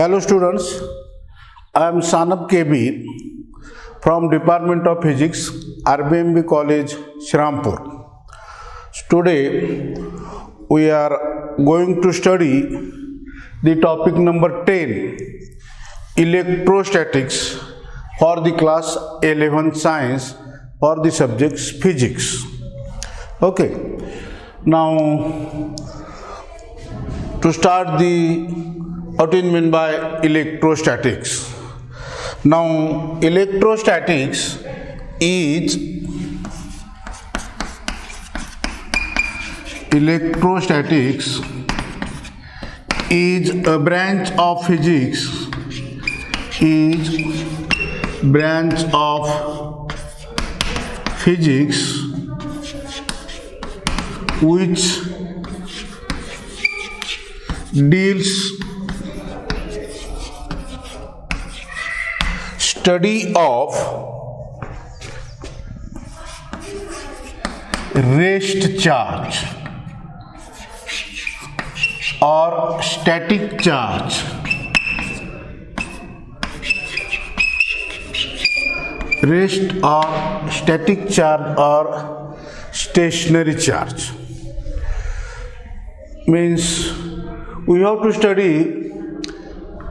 Hello students, I am Sanab KB from Department of Physics, RBMB College, Shrampur. Today we are going to study the topic number 10, electrostatics for the class 11 science for the subjects physics. Okay, now to start what do you mean by electrostatics? Now, electrostatics is a branch of physics. Which deals study of rest charge or static charge. Rest or static charge or stationary charge means we have to study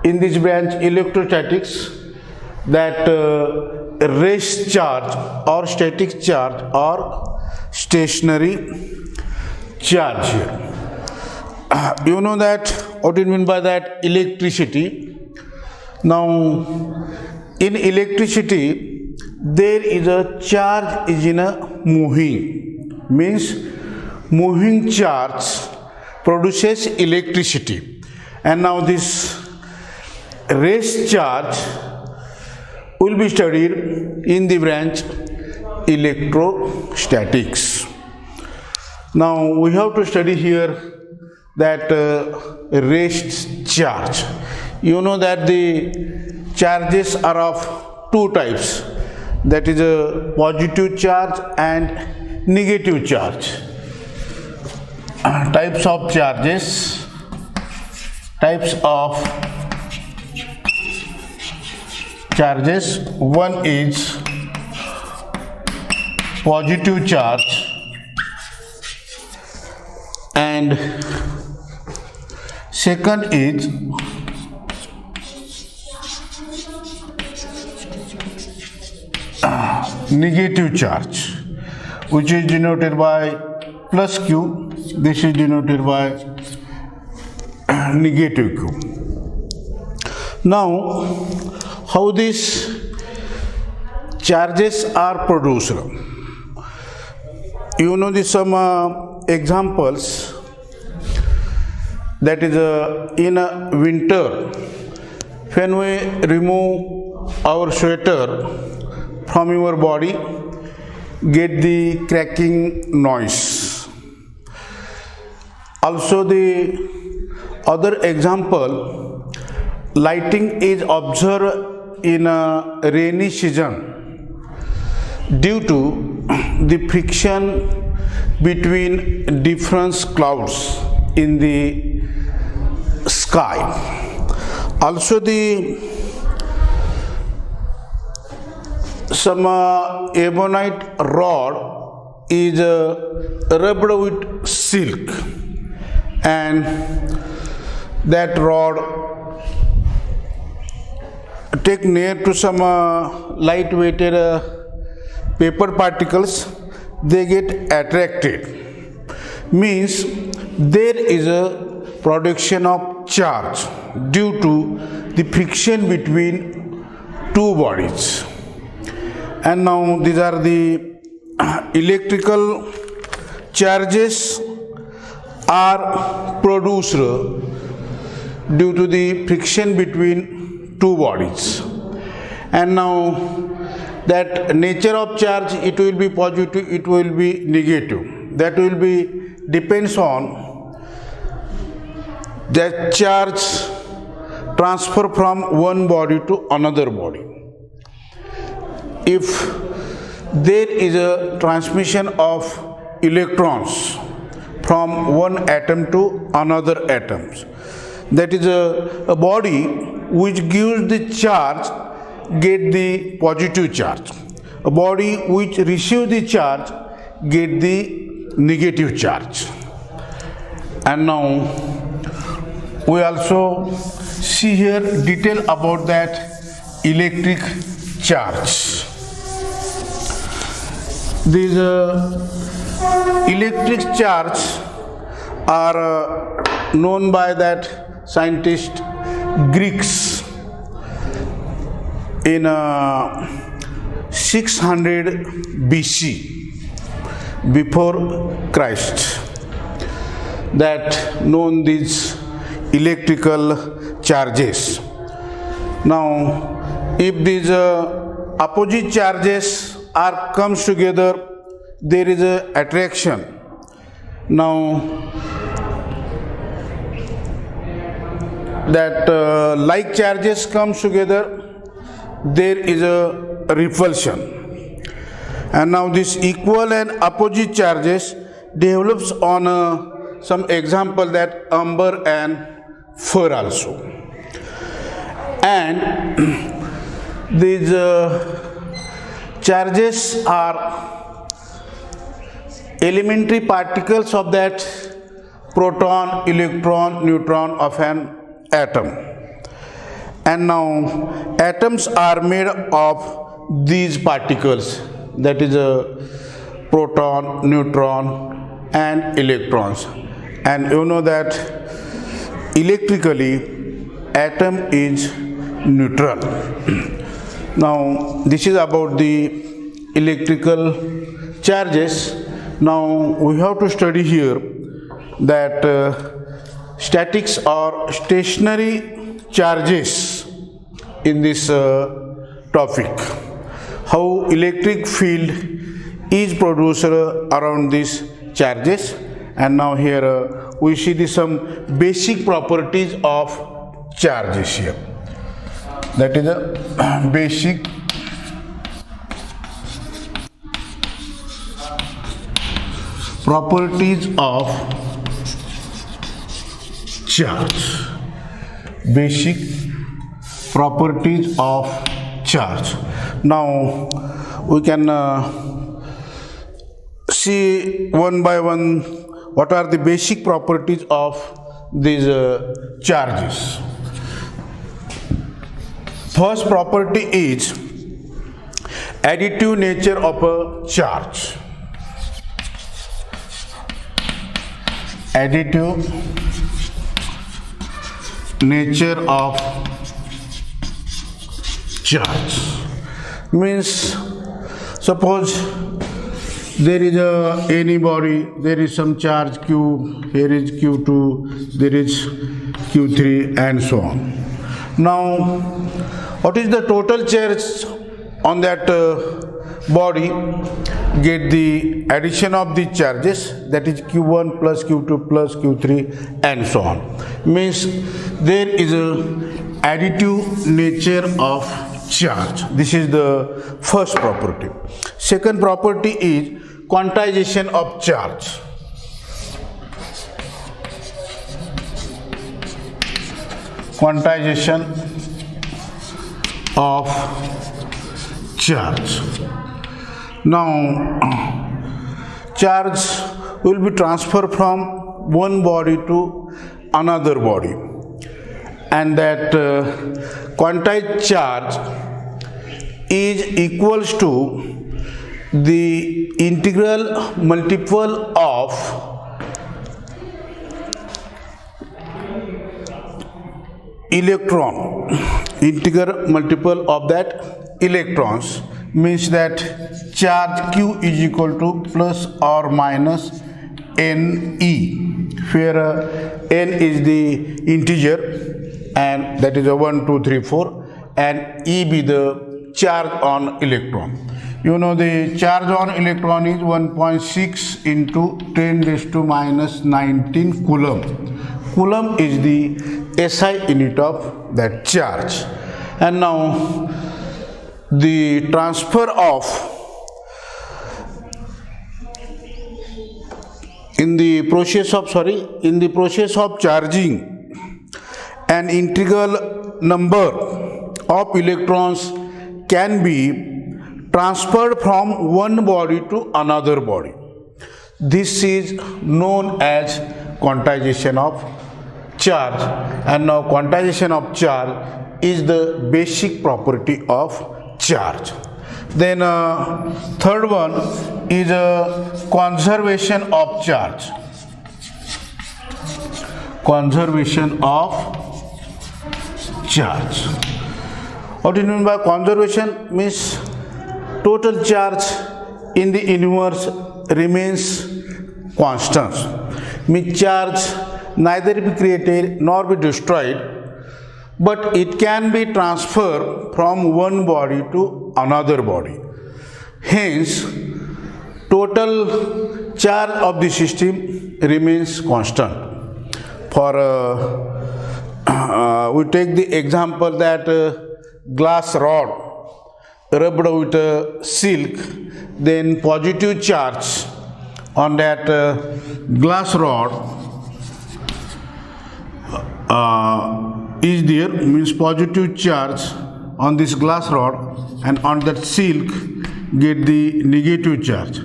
in this branch electrostatics that rest charge or static charge or stationary charge here. You know that what do you mean by that? Electricity. Now in electricity there is a charge is in a moving, means moving charge produces electricity, and now this rest charge will be studied in the branch electrostatics. Now we have to study here that rest charge. You know that the charges are of two types, that is a positive charge and negative charge. Types of charges, one is positive charge and second is negative charge, which is denoted by plus Q. This is denoted by negative Q. Now, how these charges are produced? You know some examples, that is in a winter when we remove our sweater from your body, get the cracking noise. Also the other example, lighting is observed in a rainy season due to the friction between different clouds in the sky. Also some ebonite rod is rubbed with silk, and that rod take near to some light-weighted paper particles, they get attracted. Means there is a production of charge due to the friction between two bodies. And now these are the electrical charges are produced due to the friction between two bodies. And now that nature of charge, it will be positive, it will be negative. That will be depends on that charge transfer from one body to another body. If there is a transmission of electrons from one atom to another atoms, that is a body which gives the charge get the positive charge. A body which receives the charge get the negative charge. And now we also see here detail about that electric charge. These electric charge are known by that scientist Greeks in 600 BC before Christ, that known these electrical charges. Now if these opposite charges are comes together, there is a attraction. Now that like charges comes together, there is a repulsion. And now this equal and opposite charges develops on some example that amber and fur also. And these charges are elementary particles of that proton, electron, neutron of an atom. And now atoms are made of these particles, that is a proton, neutron and electrons. And you know that electrically atom is neutral. Now this is about the electrical charges. Now we have to study here that statics or stationary charges in this topic. How electric field is produced around these charges. And now here we see some basic properties of charges here. That is the basic properties of charge. Basic properties of charge. Now we can see one by one what are the basic properties of these charges. First property is additive nature of a charge. Additive nature of charge means, suppose there is any body, there is some charge Q, here is Q2, there is Q3 and so on. Now what is the total charge on that body? Get the addition of the charges, that is Q1 plus Q2 plus Q3 and so on. Means there is a additive nature of charge. This is the first property. Second property is quantization of charge. Quantization of charge. Now charge will be transferred from one body to another body, and that quantized charge is equals to the integral multiple of electron, integral multiple of that electrons. Means that charge Q is equal to plus or minus Ne, where N is the integer and that is a 1, 2, 3, 4, and E be the charge on electron. You know the charge on electron is 1.6 into 10 raised to minus 19 coulomb. Coulomb is the SI unit of that charge. And now the transfer of in the process of charging, an integral number of electrons can be transferred from one body to another body. This is known as quantization of charge, and now quantization of charge is the basic property of charge. Then third one is conservation of charge. Conservation of charge. What do you mean by conservation? Means total charge in the universe remains constant. Means charge neither be created nor be destroyed, but it can be transferred from one body to another body. Hence, total charge of the system remains constant. For we take the example that glass rod rubbed with silk, then positive charge on that glass rod is there, means positive charge on this glass rod, and on that silk get the negative charge,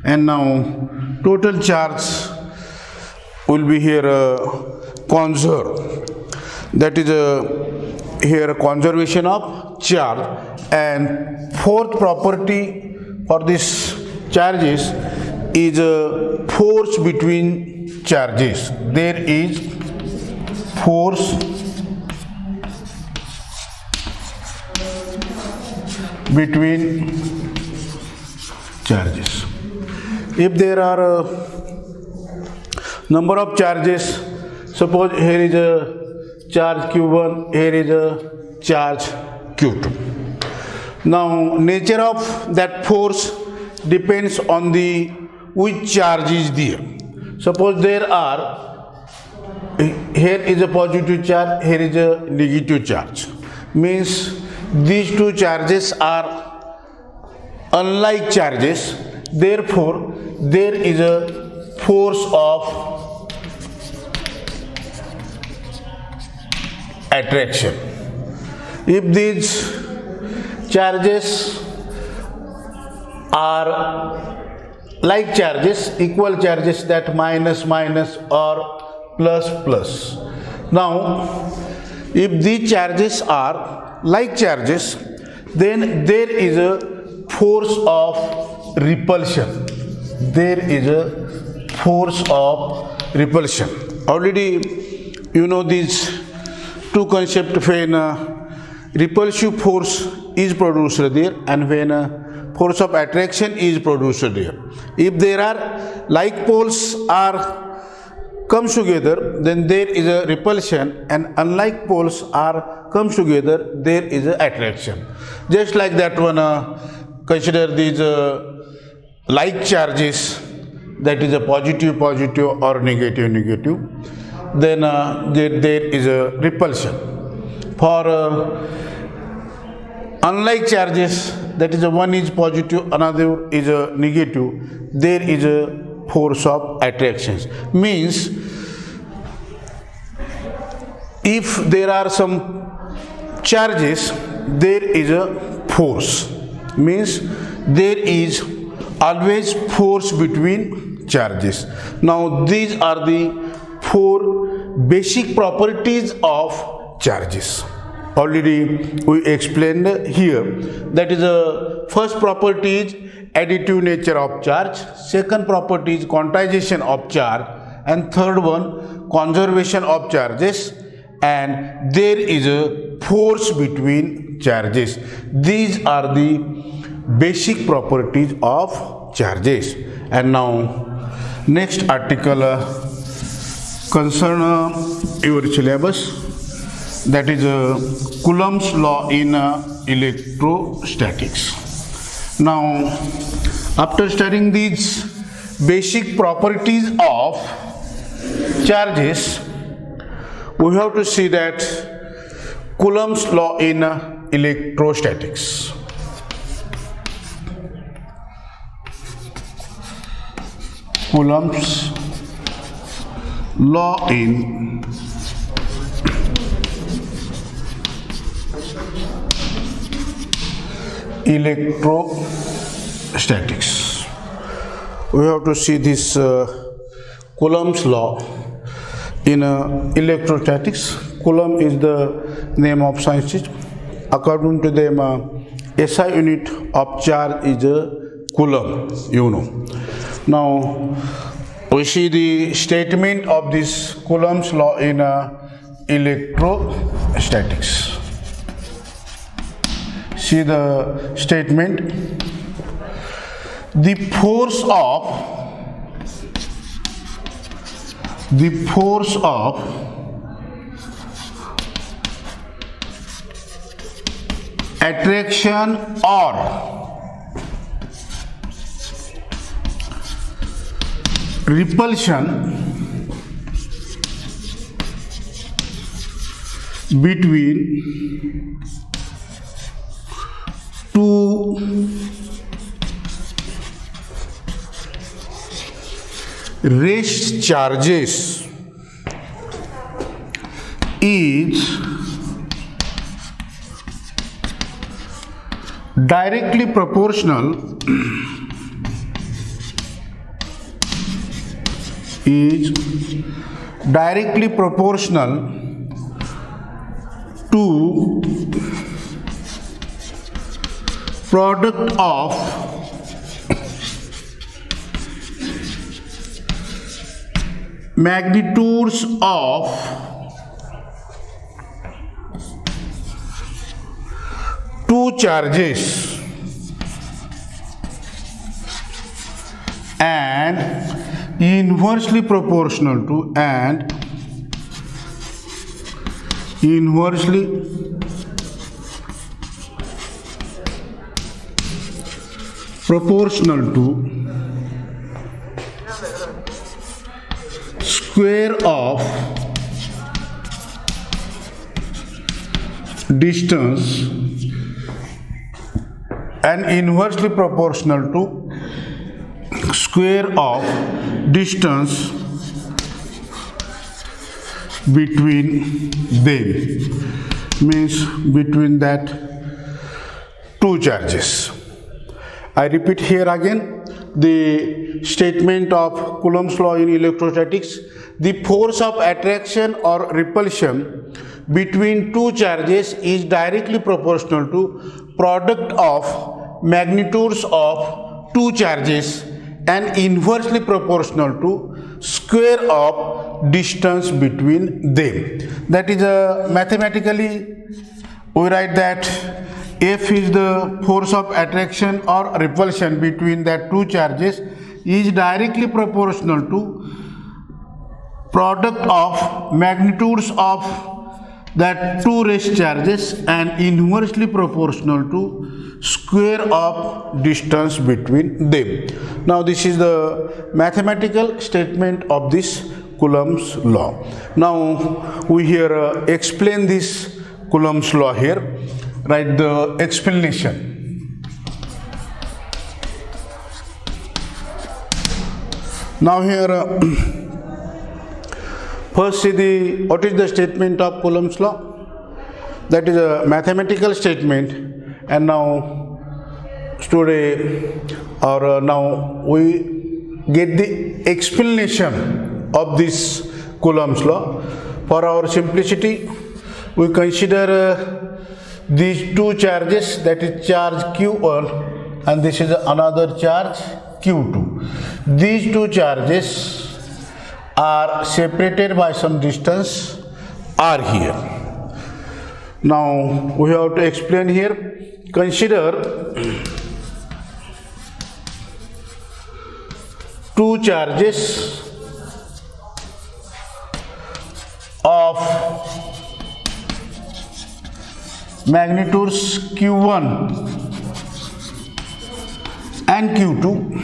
and now total charge will be here conserved. That is here conservation of charge. And fourth property for this charges is force between charges. There is force between charges. If there are number of charges, suppose here is a charge Q1, here is a charge Q2. Now nature of that force depends on the which charge is there. Suppose there are, here is a positive charge, here is a negative charge. Means these two charges are unlike charges, therefore there is a force of attraction. If these charges are like charges, equal charges, that minus minus or plus plus. Now if these charges are like charges, then there is a force of repulsion. There is a force of repulsion. Already you know these two concepts, when repulsive force is produced there and when force of attraction is produced there. If there are like poles are comes together, then there is a repulsion, and unlike poles are comes together, there is a attraction. Just like that one, consider these like charges, that is a positive positive or negative negative, then there is a repulsion. For unlike charges, that is one is positive, another is a negative, there is a force of attractions. Means if there are some charges, there is a force. Means there is always force between charges. Now these are the four basic properties of charges. Already we explained here. That is the first property is additive nature of charge, second property is quantization of charge, and third one conservation of charges, and there is a force between charges. These are the basic properties of charges. And now next article concern your syllabus, that is Coulomb's law in electrostatics. Now after studying these basic properties of charges, we have to see that Coulomb's law in electrostatics. Coulomb's law in electrostatics. We have to see this Coulomb's law in electrostatics. Coulomb is the name of scientist. According to them, SI unit of charge is a Coulomb, you know. Now, we see the statement of this Coulomb's law in electrostatics. See the statement. The force of attraction or repulsion between two rest charges is directly proportional to product of magnitudes of two charges and inversely proportional to square of distance and inversely proportional to square of distance between them, means between that two charges. I repeat here again the statement of Coulomb's law in electrostatics. The force of attraction or repulsion between two charges is directly proportional to product of magnitudes of two charges and inversely proportional to square of distance between them. That is mathematically we write that F is the force of attraction or repulsion between that two charges is directly proportional to product of magnitudes of that two rest charges and inversely proportional to square of distance between them. Now this is the mathematical statement of this Coulomb's law. Now we here explain this Coulomb's law here. Write the explanation. Now here first see what is the statement of Coulomb's law. That is a mathematical statement, and now today or now we get the explanation of this Coulomb's law. For our simplicity, we consider these two charges, that is charge Q1 and this is another charge Q2. These two charges are separated by some distance r here. Now we have to explain here. Consider two charges of magnitudes Q1 and Q2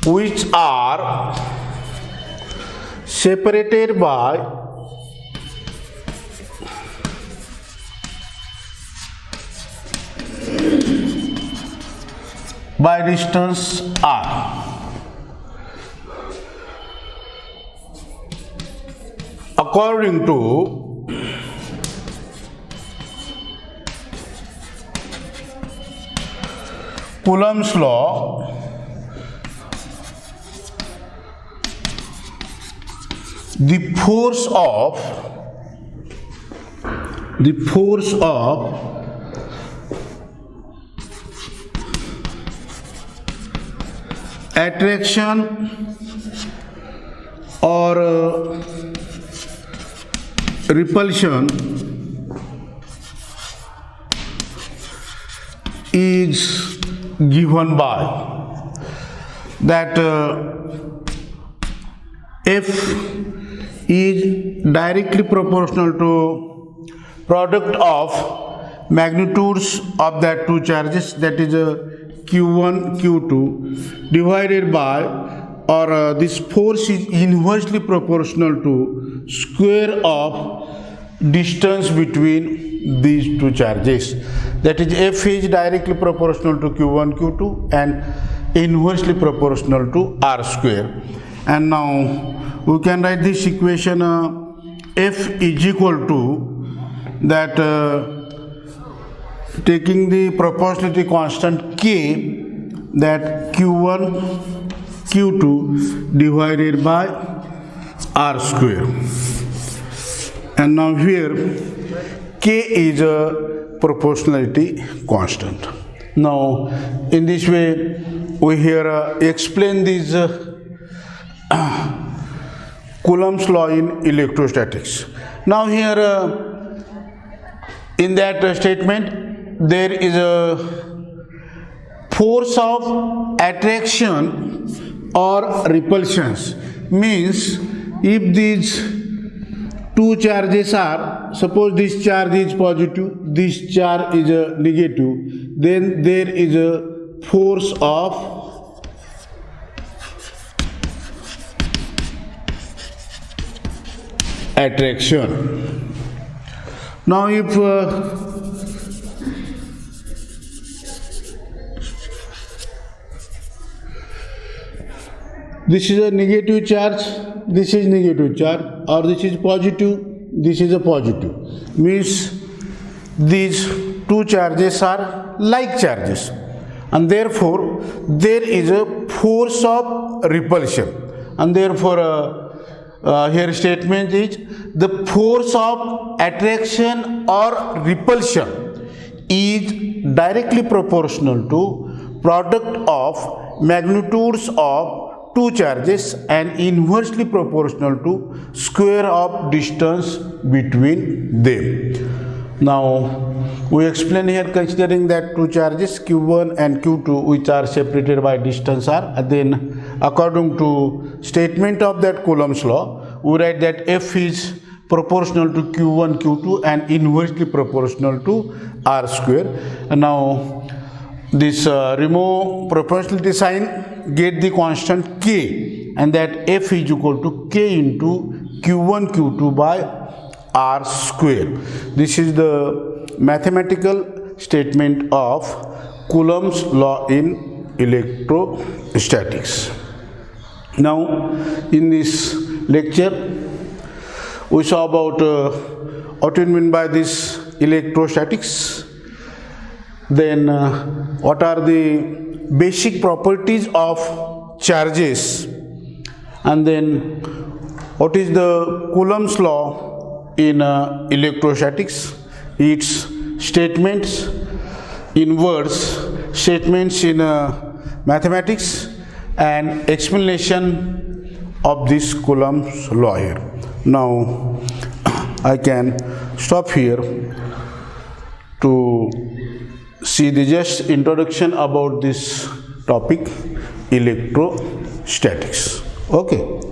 which are separated by distance r. According to Coulomb's law, the force of attraction or repulsion is given by that F is directly proportional to product of magnitudes of that two charges, that is Q1 Q2, divided by, or this force is inversely proportional to square of distance between these two charges, that is F is directly proportional to Q1 Q2 and inversely proportional to R square. And now we can write this equation F is equal to that taking the proportionality constant K, that Q1 Q2 divided by R square. And now here K is a proportionality constant. Now in this way we here explain this Coulomb's law in electrostatics. Now here in that statement there is a force of attraction or repulsions, means if these two charges are, suppose this charge is positive, this charge is a negative, then there is a force of attraction. Now if this is a negative charge, this is negative charge, or this is positive, this is a positive, means these two charges are like charges, and therefore there is a force of repulsion, and therefore here statement is the force of attraction or repulsion is directly proportional to product of magnitudes of two charges and inversely proportional to square of distance between them. Now we explain here considering that two charges Q1 and Q2 which are separated by distance r, and then according to statement of that Coulomb's law we write that F is proportional to Q1 Q2 and inversely proportional to R square. And now this remove proportionality sign, get the constant K, and that F is equal to K into Q1 Q2 by R square. This is the mathematical statement of Coulomb's law in electrostatics. Now in this lecture we saw about what we mean by this electrostatics, then what are the basic properties of charges, and then what is the Coulomb's law in electrostatics, its statements, inverse statements in mathematics, and explanation of this Coulomb's law here. Now I can stop here to see the just introduction about this topic electrostatics. Okay.